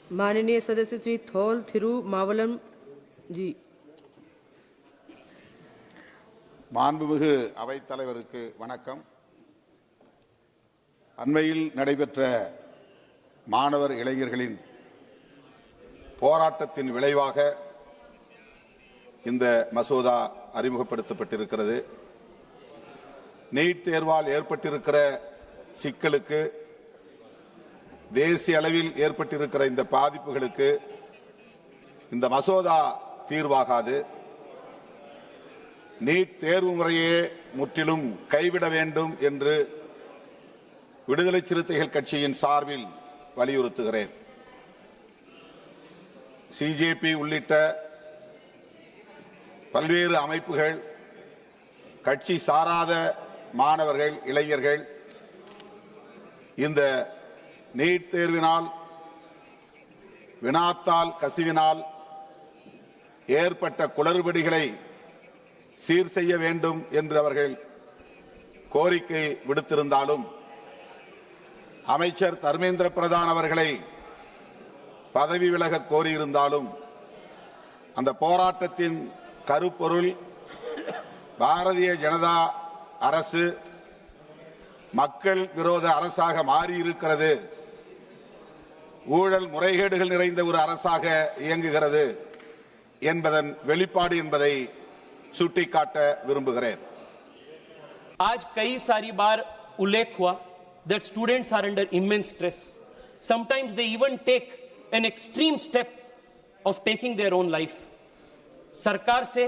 माननीय सदस्य श्री थोल थिरुमावलम जी। மாண்புமிகு அவைத்தலைவருக்கு வணக்கம். அண்மையில் நடைபெற்ற மாணவர் இளைஞர்களின் போராட்டத்தின் விளைவாக இந்த மசோதா அறிமுகப்படுத்தப்பட்டிருக்கிறது. நீட் தேர்வால் ஏற்பட்டிருக்கிற சிக்கலுக்கு, தேசிய அளவில் ஏற்பட்டிருக்கிற இந்த பாதிப்புகளுக்கு இந்த மசோதா தீர்வாகாது. நீட் தேர்வு முறையே முற்றிலும் கைவிட வேண்டும் என்று விடுதலை சிறுத்தைகள் கட்சியின் சார்பில் வலியுறுத்துகிறேன். சிஜேபி உள்ளிட்ட பல்வேறு அமைப்புகள், கட்சி சாராத மாணவர்கள், இளைஞர்கள் இந்த நீட் தேர்வினால், வினாத்தாள் கசிவினால் ஏற்பட்ட குளறுபடிகளை சீர் செய்ய வேண்டும் என்று அவர்கள் கோரிக்கை விடுத்திருந்தாலும், அமைச்சர் தர்மேந்திர பிரதான் அவர்களை பதவி விலக கோரியிருந்தாலும், அந்த போராட்டத்தின் கருப்பொருள் பாரதிய ஜனதா அரசு மக்கள் விரோத அரசாக மாறியிருக்கிறது, ஊழல் முறைகேடுகள் நிறைந்த ஒரு அரசாக இயங்குகிறது என்பதன் வெளிப்பாடு என்பதை சுட்டிக்காட்ட விரும்புகிறேன். आज कई सारी बार उल्लेख हुआ that students are under immense stress. Sometimes they even take an extreme step of taking their own life. सरकार से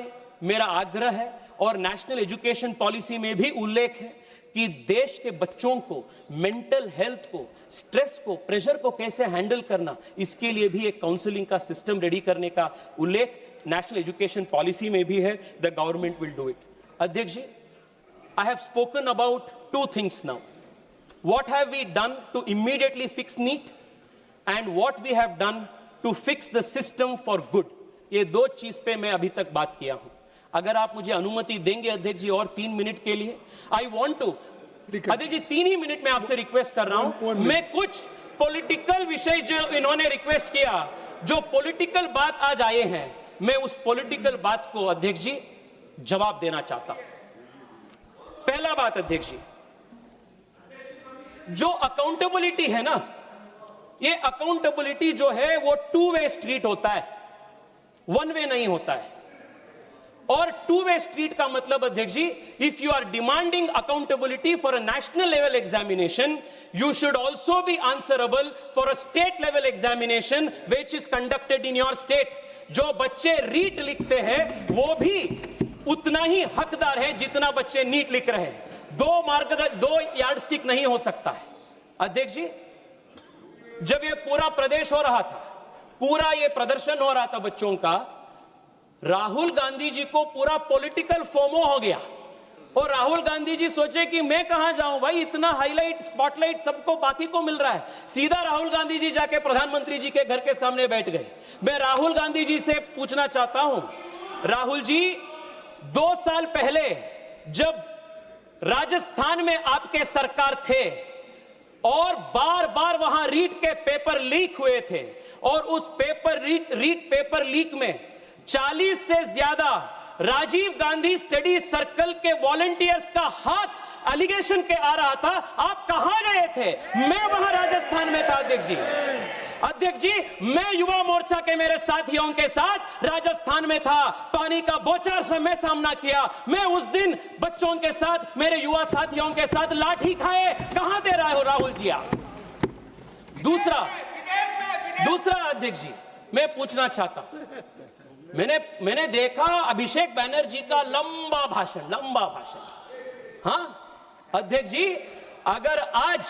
मेरा आग्रह है और नेशनल एजुकेशन पॉलिसी में भी उल्लेख है कि देश के बच्चों को मेंटल हेल्थ को, स्ट्रेस को, प्रेशर को कैसे हैंडल करना, इसके लिए भी एक काउंसलिंग का सिस्टम रेडी करने का उल्लेख नेशनल एजुकेशन पॉलिसी में भी है. The government will do it. अध्यक्ष जी, I have spoken about two things now. What have we done to immediately fix NEET and what we have done to fix the system for good. ये दो चीज पे मैं अभी तक बात किया हूं. अगर आप मुझे अनुमति देंगे अध्यक्ष जी और 3 मिनट के लिए, आई वॉन्ट टू, अध्यक्ष जी 3 ही मिनट में आपसे रिक्वेस्ट कर रहा हूं. मैं कुछ पॉलिटिकल विषय जो इन्होंने रिक्वेस्ट किया, जो पॉलिटिकल बात आज आए हैं, मैं उस पॉलिटिकल बात को अध्यक्ष जी जवाब देना चाहता हूं. पहला बात अध्यक्ष जी, जो अकाउंटेबिलिटी है ना, ये अकाउंटेबिलिटी जो है वो 2 वे स्ट्रीट होता है, 1 वे नहीं होता है. और 2 वे स्ट्रीट का मतलब अध्यक्ष जी, if you are demanding accountability for a national level examination, you should also be answerable for a state level examination which is conducted in your state. जो बच्चे रीट लिखते हैं वो भी उतना ही हकदार है जितना बच्चे नीट लिख रहे हैं. 2 यार्डस्टिक नहीं हो सकता है. अध्यक्ष जी, जब ये पूरा प्रदेश हो रहा था, पूरा ये प्रदर्शन हो रहा था बच्चों का, राहुल गांधी जी को पूरा पॉलिटिकल फोमो हो गया और राहुल गांधी जी सोचे कि मैं कहां जाऊं भाई, इतना हाईलाइट स्पॉटलाइट सबको बाकी को मिल रहा है. सीधा राहुल गांधी जी जाके प्रधानमंत्री जी के घर के सामने बैठ गए. मैं राहुल गांधी जी से पूछना चाहता हूं, राहुल जी 2 साल पहले जब राजस्थान में आपके सरकार थे और बार बार वहां रीट के पेपर लीक हुए थे, और उस रीट पेपर लीक में 40 से ज्यादा राजीव गांधी स्टडी सर्कल के वॉलंटियर्स का हाथ एलिगेशन के आ रहा था, आप कहां गए थे? मैं वहां राजस्थान में था अध्यक्ष जी. अध्यक्ष जी, मैं युवा मोर्चा के मेरे साथियों के साथ राजस्थान में था, पानी का बौछार से मैं सामना किया. मैं उस दिन बच्चों के साथ, मेरे युवा साथियों के साथ लाठी खाए. कहां दे रहे हो राहुल जी आप? दूसरा अध्यक्ष जी, मैं पूछना चाहता हूं, मैंने देखा अभिषेक बैनर्जी का लंबा भाषण. हां अध्यक्ष जी, अगर आज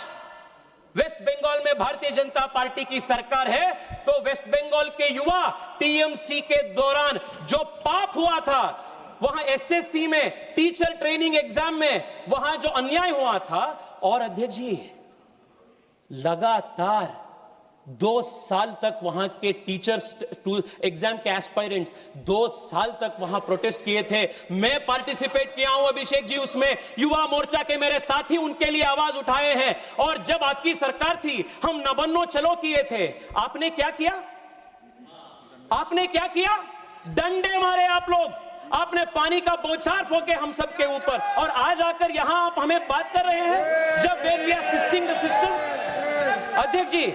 वेस्ट बंगाल में भारतीय जनता पार्टी की सरकार है, तो वेस्ट बंगाल के युवा टीएमसी के दौरान जो पाप हुआ था, वहां एसएससी में, टीचर ट्रेनिंग एग्जाम में, वहां जो अन्याय हुआ था, और अध्यक्ष जी लगातार 2 साल तक वहां के टीचर्स एग्जाम के एस्पायरेंट्स 2 साल तक वहां प्रोटेस्ट किए थे। मैं पार्टिसिपेट किया हूं अभिषेक जी, उसमें युवा मोर्चा के मेरे साथी उनके लिए आवाज उठाए हैं। और जब आपकी सरकार थी हम न बनो चलो किए थे। आपने क्या किया? आपने क्या किया? डंडे मारे आप लोग, आपने पानी का बौछार फोके हम सबके ऊपर, और आज आकर यहां आप हमें बात कर रहे हैं जब when we are assisting the system। अध्यक्ष जी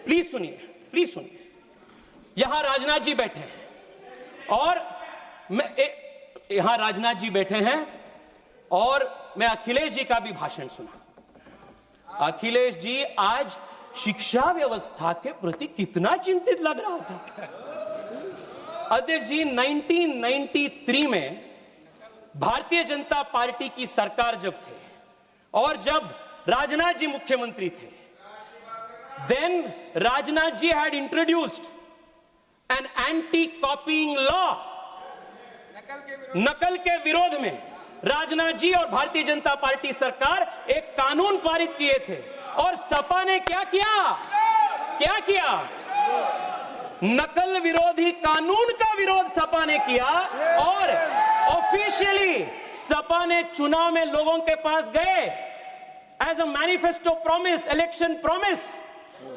प्लीज सुनिए, प्लीज सुनिए। यहां राजनाथ जी बैठे हैं और यहां राजनाथ जी बैठे हैं और मैं अखिलेश जी का भी भाषण सुना। अखिलेश जी आज शिक्षा व्यवस्था के प्रति कितना चिंतित लग रहा था। अध्यक्ष जी 1993 में भारतीय जनता पार्टी की सरकार जब थे और जब राजनाथ जी मुख्यमंत्री थे, then Rajnath ji had introduced an anti-copying law। नकल के विरोध में राजनाथ जी और भारतीय जनता पार्टी सरकार एक कानून पारित किए थे और सपा ने क्या किया? क्या किया? नकल विरोधी कानून का विरोध सपा ने किया और ऑफिशियली सपा ने चुनाव में लोगों के पास गए as a manifesto promise, election promise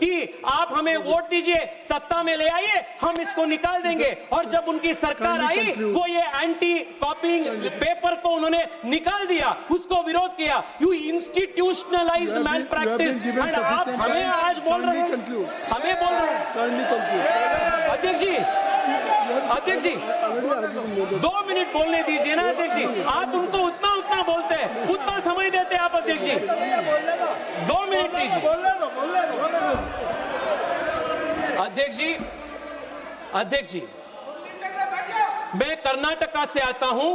कि आप हमें वोट दीजिए, सत्ता में ले आइए, हम इसको निकाल देंगे। और जब उनकी सरकार आई वो ये एंटी कॉपिंग पेपर को उन्होंने निकाल दिया, उसको विरोध किया। You institutionalised malpractice, and आप हमें आज बोल रहे हैं, हमें बोल रहे हैं। अध्यक्ष जी, अध्यक्ष जी 2 मिनट बोलने दीजिए ना अध्यक्ष जी। आप उनको उतना उतना बोलते हैं, उतना समय देते हैं आप अध्यक्ष जी। 2 मिनट दीजिए अध्यक्ष जी। अध्यक्ष जी मैं कर्नाटका से आता हूं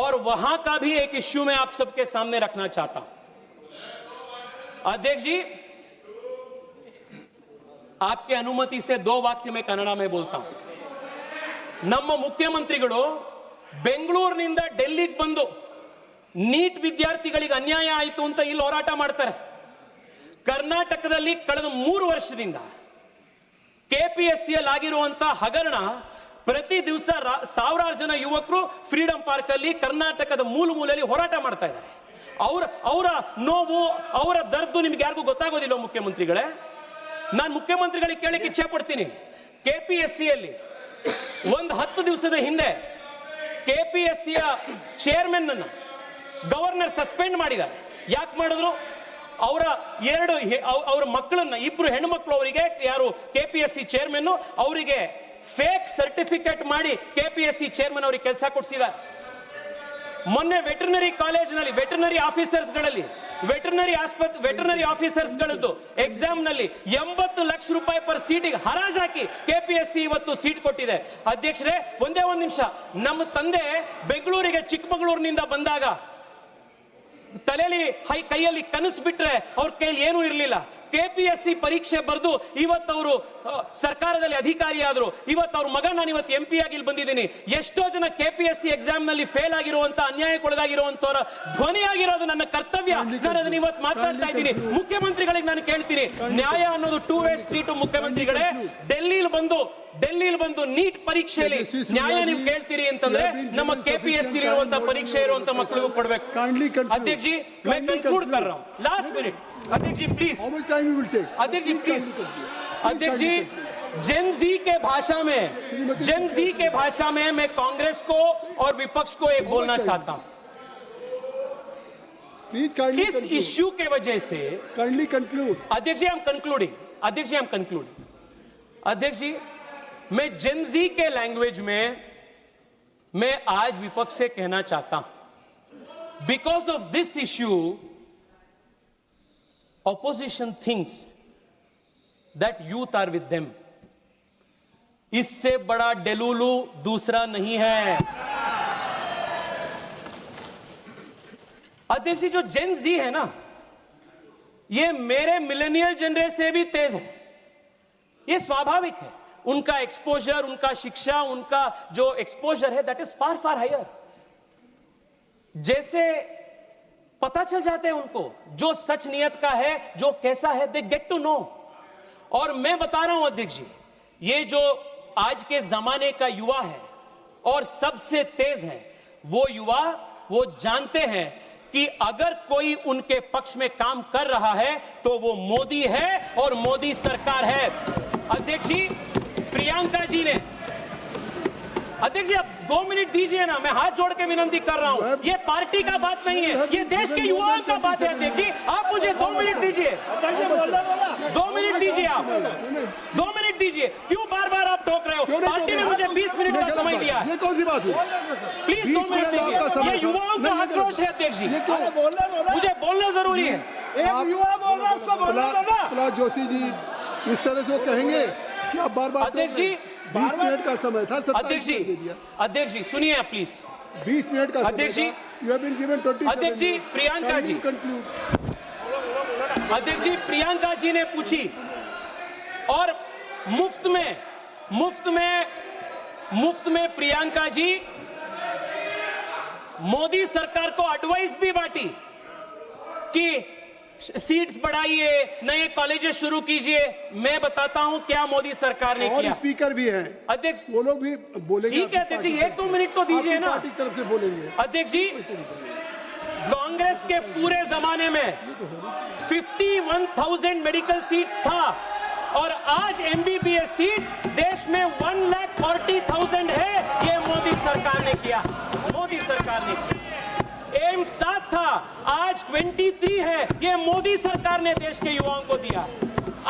और वहां का भी एक इश्यू मैं आप सबके सामने रखना चाहता हूं। अध्यक्ष जी आपके अनुमति से 2 वाक्य में कन्नड़ में बोलता हूं। ನಮ್ಮ ಮುಖ್ಯಮಂತ್ರಿಗಳು ಬೆಂಗಳೂರಿನಿಂದ ಡೆಲ್ಲಿಗೆ ಬಂದು ನೀಟ್ ವಿದ್ಯಾರ್ಥಿಗಳಿಗೆ ಅನ್ಯಾಯ ಆಯಿತು ಅಂತ ಇಲ್ಲಿ ಹೋರಾಟ ಮಾಡ್ತಾರೆ। ಕರ್ನಾಟಕದಲ್ಲಿ ಕಳೆದ 3 ವರ್ಷದಿಂದ ಕೆಪಿಎಸ್ಸಿಯಲ್ಲಿ ಆಗಿರುವಂತ ಹಗರಣ, ಪ್ರತಿ ದಿವಸ ಸಾವಿರಾರು ಜನ ಯುವಕರು ಫ್ರೀಡಂ ಪಾರ್ಕ್ ಅಲ್ಲಿ ಕರ್ನಾಟಕದ ಮೂಲ ಮೂಲೆಯಲ್ಲಿ ಹೋರಾಟ ಮಾಡ್ತಾ ಇದ್ದಾರೆ। ಅವರ ನೋವು, ಅವರ ದರ್ದು ನಿಮ್ಗೆ ಯಾರಿಗೂ ಗೊತ್ತಾಗೋದಿಲ್ಲ ಮುಖ್ಯಮಂತ್ರಿಗಳೇ। ನಾನು ಮುಖ್ಯಮಂತ್ರಿಗಳಿಗೆ ಕೇಳಕ್ಕೆ ಇಚ್ಛೆ ಪಡ್ತೀನಿ, ಕೆಪಿಎಸ್ಸಿಯಲ್ಲಿ ಒಂದು 10 ದಿವಸದ ಹಿಂದೆ ಕೆಪಿಎಸ್ಸಿಯ ಚೇರ್ಮನ್ ಅನ್ನು ಗವರ್ನರ್ ಸಸ್ಪೆಂಡ್ ಮಾಡಿದ್ದಾರೆ। ಯಾಕೆ ಮಾಡಿದ್ರು? ಅವರ ಮಕ್ಕಳನ್ನ, 2 ಹೆಣ್ಣು ಮಕ್ಕಳು ಅವರಿಗೆ, ಯಾರು ಕೆಪಿಎಸ್ಸಿ ಚೇರ್ಮನ್ ಅವರಿಗೆ ಫೇಕ್ ಸರ್ಟಿಫಿಕೇಟ್ ಮಾಡಿ ಕೆಪಿಎಸ್ಸಿ ಚೇರ್ಮನ್ ಅವರಿಗೆ ಕೆಲಸ ಕೊಡಿಸಿದ್ದಾರೆ। ಮೊನ್ನೆ ವೆಟರ್ನರಿ ಕಾಲೇಜಿನಲ್ಲಿ ವೆಟರ್ನರಿ ಆಫೀಸರ್ಸ್ ಗಳದ್ದು ಎಕ್ಸಾಮ್ ನಲ್ಲಿ 80 ಲಕ್ಷ ರೂಪಾಯಿ ಪರ್ ಸೀಟಿಗೆ ಹರಾಜು ಹಾಕಿ ಕೆಪಿಎಸ್ಸಿ ಇವತ್ತು ಸೀಟ್ ಕೊಟ್ಟಿದೆ। ಅಧ್ಯಕ್ಷರೇ ಒಂದೇ ಒಂದು ನಿಮಿಷ, ನಮ್ಮ ತಂದೆ ಬೆಂಗಳೂರಿಗೆ ಚಿಕ್ಕಮಗಳೂರಿನಿಂದ ಬಂದಾಗ ತಲೆಯಲ್ಲಿ ಕೈಯಲ್ಲಿ ಕನಸು ಬಿಟ್ರೆ ಅವ್ರ ಕೈಯಲ್ಲಿ ಏನೂ ಇರಲಿಲ್ಲ। ಕೆಪಿಎಸ್ಸಿ ಪರೀಕ್ಷೆ ಬರೆದು ಇವತ್ತವರು ಸರ್ಕಾರದಲ್ಲಿ ಅಧಿಕಾರಿ ಆದ್ರು, ಇವತ್ತು ಅವ್ರ ಮಗ ನಾನು ಇವತ್ತು MP ಆಗಿ ಇಲ್ಲಿ ಬಂದಿದ್ದೀನಿ। ಎಷ್ಟೋ ಜನ ಕೆಪಿಎಸ್ಸಿ ಎಕ್ಸಾಮ್ ನಲ್ಲಿ ಫೇಲ್ ಆಗಿರುವಂತ, ಅನ್ಯಾಯಕ್ಕೊಳಗಾಗಿರುವಂತವರ ಧ್ವನಿಯಾಗಿರೋದು ನನ್ನ ಕರ್ತವ್ಯ। ನಾನು ಅದನ್ನ ಇವತ್ತು ಮಾತಾಡ್ತಾ ಇದ್ದೀನಿ। ಮುಖ್ಯಮಂತ್ರಿಗಳಿಗೆ ನಾನು ಕೇಳ್ತೀನಿ, ನ್ಯಾಯ ಅನ್ನೋದು 2 ವೇ ಸ್ಟ್ರೀಟ್ ಮುಖ್ಯಮಂತ್ರಿಗಳೇ। ಡೆಲ್ಲಿಲಿ ಬಂದು ನೀಟ್ ಪರೀಕ್ಷೆಯಲ್ಲಿ ನ್ಯಾಯ ನೀವು ಕೇಳ್ತೀರಿ ಅಂತಂದ್ರೆ ನಮ್ಮ ಕೆಪಿಎಸ್ಸಿ ಇರುವಂತ ಪರೀಕ್ಷೆ ಇರುವಂತ ಮಕ್ಕಳಿಗೂ ಕೊಡ್ಬೇಕು। अध्यक्ष जी मैं कंक्लूड कर रहा हूं, लास्ट मिनट अध्यक्ष जी please. How much time you will take? अध्यक्ष जी प्लीज। अध्यक्ष जी जेन जी के भाषा में मैं कांग्रेस को और विपक्ष को एक बोलना चाहता हूं। Please kindly इस conclude. इश्यू के वजह से Kindly conclude. अध्यक्ष जी आई एम कंक्लूडिंग। अध्यक्ष जी आई एम कंक्लूडिंग। अध्यक्ष जी मैं जेन जी के लैंग्वेज में मैं आज विपक्ष से कहना चाहता हूं, because of this issue opposition thinks that youth are with them। इससे बड़ा डेलुलू दूसरा नहीं है। अध्यक्ष जी जो जेन जी है ना, ये मेरे मिलेनियल जनरेशन से भी तेज है। ये स्वाभाविक है, उनका एक्सपोजर, उनका शिक्षा, उनका जो एक्सपोजर है that is far far higher. जैसे पता चल जाते हैं उनको जो सच नियत का है, जो कैसा है, दे गेट टू नो। और मैं बता रहा हूं अध्यक्ष जी, ये जो आज के जमाने का युवा है और सबसे तेज है, वो युवा वो जानते हैं कि अगर कोई उनके पक्ष में काम कर रहा है तो वो मोदी है और मोदी सरकार है। अध्यक्ष जी, प्रियंका जी ने, अध्यक्ष जी आप 2 मिनट दीजिए ना, मैं हाथ जोड़ के विनती कर रहा हूं। ये पार्टी का बात नहीं है, ये देश के युवाओं का बात है। अध्यक्ष जी आप मुझे 2 मिनट दीजिए, 2 मिनट दीजिए, आप 2 मिनट दीजिए। क्यों बार बार आप टोक रहे हो? पार्टी ने मुझे 20 मिनट का समय दिया है, ये कौन सी बात हुई? प्लीज 2 मिनट दीजिए। ये युवाओं का आक्रोश है अध्यक्ष जी, मुझे बोलना जरूरी है। एक युवा बोल रहा है, उसको बोलने दो ना। प्रहलाद जोशी जी इस तरह से वो कहेंगे कि आप बार-बार अध्यक्ष जी 20 मिनट का समय था, 27 अध्यक्ष मिनट दे जी, दिया। अध्यक्ष जी सुनिए आप प्लीज। 20 मिनट का अध्यक्ष जी, यू हैव बीन गिवन 27 अध्यक्ष जी, प्रियंका जी, कंक्लूड। अध्यक्ष जी प्रियंका जी ने पूछी और मुफ्त में प्रियंका जी मोदी सरकार को एडवाइस भी बांटी कि सीट्स बढ़ाइए, नए कॉलेजेस शुरू कीजिए। मैं बताता हूं क्या मोदी सरकार ने और किया। स्पीकर भी हैं अध्यक्ष वो लोग भी बोलेंगे। ठीक है अध्यक्ष जी, 1-2 मिनट तो दीजिए ना। पार्टी की तरफ से बोलेंगे। अध्यक्ष जी, कांग्रेस के पूरे जमाने में 51,000 मेडिकल सीट्स था और आज एमबीबीएस सीट्स देश में 1,40,000 है। ये मोदी सरकार ने किया, मोदी सरकार ने किया। एम्स 7 था, आज 23 है। ये मोदी सरकार ने देश के युवाओं को दिया।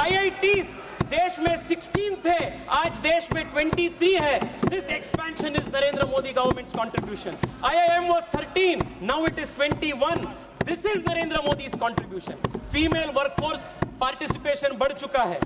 IITs देश में 16 थे, आज देश में 23 है। This expansion is Narendra Modi government's contribution. IIM was 13, now it is 21. This is Narendra मोदी's contribution. फीमेल वर्कफोर्स पार्टिसिपेशन बढ़ चुका है।